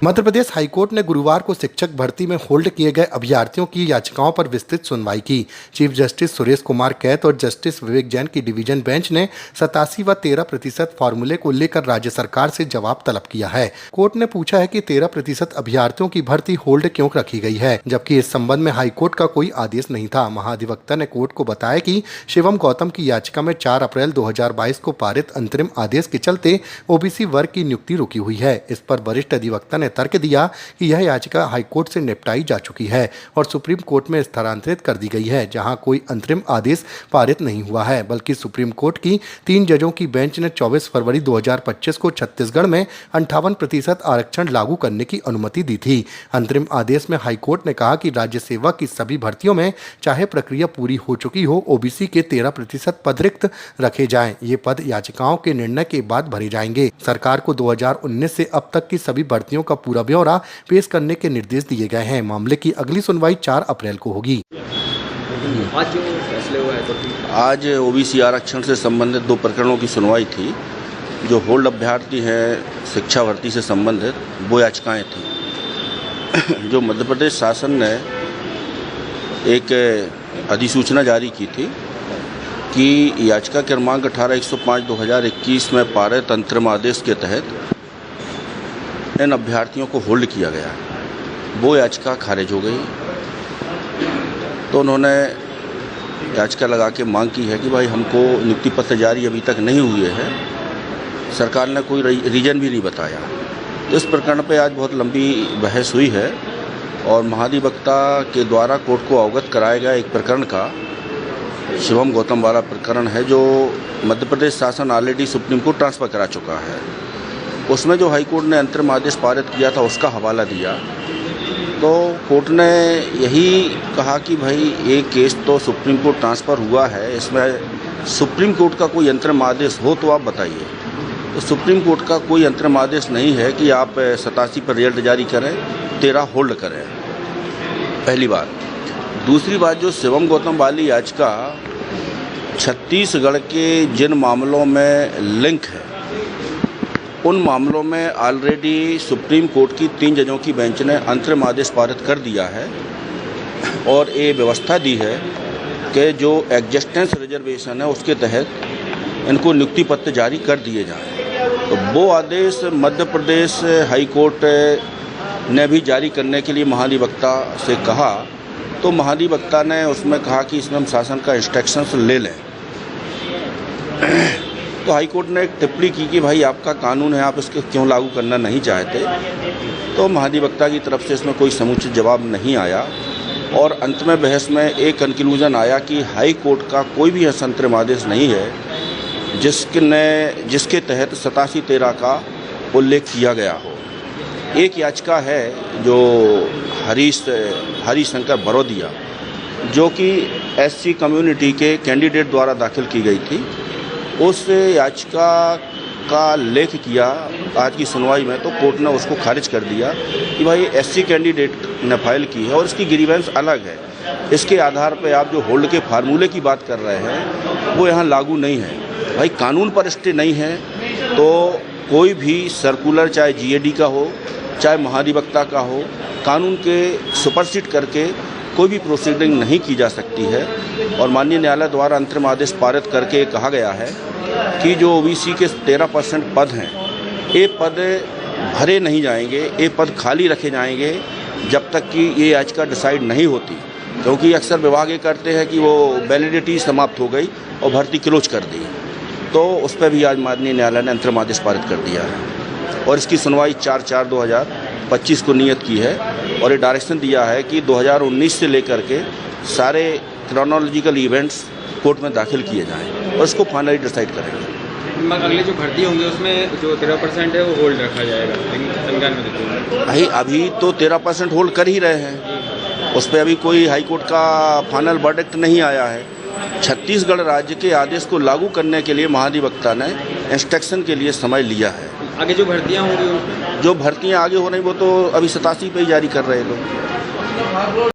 Madhya Pradesh high court ने गुरुवार को शिक्षक भर्ती में होल्ड किए गए अभ्यर्थियों की याचिकाओं पर विस्तृत सुनवाई की। चीफ जस्टिस सुरेश कुमार कैत और जस्टिस विवेक जैन की डिवीजन बेंच ने 87 व 13% फार्मूले को लेकर राज्य सरकार से जवाब तलब किया है। कोर्ट ने पूछा है कि 13% अभ्यर्थियों की भर्ती होल्ड क्यों रखी गई है, जबकि इस संबंध में हाईकोर्ट का कोई आदेश नहीं था। महाधिवक्ता ने कोर्ट को बताया कि शिवम गौतम की याचिका में 4 अप्रैल 2022 को पारित अंतरिम आदेश के चलते ओबीसी वर्ग की नियुक्ति रुकी हुई है। इस पर वरिष्ठ अधिवक्ता ने तर्क दिया कि यह याचिका हाईकोर्ट से निपटाई जा चुकी है और सुप्रीम कोर्ट में स्थानांतरित कर दी गई है, जहां कोई अंतरिम आदेश पारित नहीं हुआ है, बल्कि सुप्रीम कोर्ट की 3 जजों की बेंच ने 24 फरवरी 2025 को छत्तीसगढ़ में 58% आरक्षण लागू करने की अनुमति दी थी। अंतरिम आदेश में हाईकोर्ट ने कहा कि राज्य सेवा की सभी भर्तियों में चाहे प्रक्रिया पूरी हो चुकी हो, ओबीसी के 13% पद रिक्त रखे जाएं। ये पद याचिकाओं के निर्णय के बाद भरे जाएंगे। सरकार को 2019 से अब तक की सभी भर्तियों का पूरा ब्यौरा पेश करने के निर्देश दिए गए हैं। मामले की अगली सुनवाई 4 अप्रैल को होगी। आज जो फैसले हुआ है तो आज ओबीसी आरक्षण से संबंधित 2 प्रकरणों की सुनवाई थी। जो होल्ड अभ्यर्थी हैं शिक्षा भर्ती से संबंधित वो याचिकाएं थी। जो मध्य प्रदेश शासन ने एक अधिसूचना जारी की थी कि याचिका क्रमांक 18/105/2021 में पारित अंतरिम आदेश के तहत इन अभ्यर्थियों को होल्ड किया गया, वो याचिका खारिज हो गई। तो उन्होंने याचिका लगा के मांग की है कि भाई हमको नियुक्ति पत्र जारी अभी तक नहीं हुए हैं, सरकार ने कोई रीजन भी नहीं बताया। तो इस प्रकरण पे आज बहुत लंबी बहस हुई है और महाधिवक्ता के द्वारा कोर्ट को अवगत कराया गया एक प्रकरण का शिवम गौतम वाला प्रकरण है, जो मध्य प्रदेश शासन ऑलरेडी सुप्रीम कोर्ट ट्रांसफ़र करा चुका है। उसमें जो हाईकोर्ट ने अंतरिम आदेश पारित किया था उसका हवाला दिया। तो कोर्ट ने यही कहा कि भाई ये केस तो सुप्रीम कोर्ट ट्रांसफ़र हुआ है, इसमें सुप्रीम कोर्ट का कोई अंतरिम आदेश हो तो आप बताइए। तो सुप्रीम कोर्ट का कोई अंतरिम आदेश नहीं है कि आप 87 पर रिजल्ट जारी करें, 13 होल्ड करें, पहली बात। दूसरी बात, जो शिवम गौतम वाली याचिका छत्तीसगढ़ के जिन मामलों में लिंक है उन मामलों में ऑलरेडी सुप्रीम कोर्ट की 3 जजों की बेंच ने अंतरिम आदेश पारित कर दिया है और ये व्यवस्था दी है कि जो एग्जिस्टेंस रिजर्वेशन है उसके तहत इनको नियुक्ति पत्र जारी कर दिए जाएं। तो वो आदेश मध्य प्रदेश हाई कोर्ट ने भी जारी करने के लिए महाधिवक्ता से कहा। तो महाधिवक्ता ने उसमें कहा कि इसमें हम शासन का इंस्ट्रक्शंस ले लें। तो हाई कोर्ट ने एक टिप्पणी की कि भाई आपका कानून है, आप इसको क्यों लागू करना नहीं चाहते। तो महाधिवक्ता की तरफ से इसमें कोई समुचित जवाब नहीं आया और अंत में बहस में एक कंक्लूजन आया कि हाई कोर्ट का कोई भी ऐसा अंतरिम आदेश नहीं है जिसके तहत 87-13 का उल्लेख किया गया हो। एक याचिका है जो हरिशंकर बरोदिया, जो कि एससी कम्युनिटी के कैंडिडेट द्वारा दाखिल की गई थी, उस याचिका का लेख किया आज की सुनवाई में। तो कोर्ट ने उसको खारिज कर दिया कि भाई एससी कैंडिडेट ने फाइल की है और इसकी ग्रीवेंस अलग है। इसके आधार पर आप जो होल्ड के फार्मूले की बात कर रहे हैं वो यहाँ लागू नहीं है। भाई कानून पर स्टे नहीं है तो कोई भी सर्कुलर, चाहे जीएडी का हो चाहे महाधिवक्ता का हो, कानून के सुपरसीड करके कोई भी प्रोसीडिंग नहीं की जा सकती है। और माननीय न्यायालय द्वारा अंतरिम आदेश पारित करके कहा गया है कि जो ओबीसी के 13% पद हैं, ये पद भरे नहीं जाएंगे, ये पद खाली रखे जाएंगे जब तक कि ये याचिका डिसाइड नहीं होती। क्योंकि अक्सर विभाग ये करते हैं कि वो वैलिडिटी समाप्त हो गई और भर्ती क्लोज कर दी। तो उस पर भी आज माननीय न्यायालय ने अंतरिम आदेश पारित कर दिया है और इसकी सुनवाई 4/4/2025 को नियत की है और ये डायरेक्शन दिया है कि 2019 से लेकर के सारे क्रोनोलॉजिकल इवेंट्स कोर्ट में दाखिल किए जाएं और इसको फाइनली डिसाइड करेंगे। अगले जो भर्ती होंगी उसमें जो 13% है वो होल्ड रखा जाएगा, लेकिन संज्ञान में देते हैं। भाई अभी तो 13% होल्ड कर ही रहे हैं, उस पर अभी कोई हाई कोर्ट का फाइनल वर्डिक्ट नहीं आया है। छत्तीसगढ़ राज्य के आदेश को लागू करने के लिए महाधिवक्ता ने इंस्ट्रक्शन के लिए समय लिया है। आगे जो भर्तियाँ होंगी उसमें जो भर्तियाँ आगे हो रही वो तो अभी 87 पे ही जारी कर रहे हैं लोग।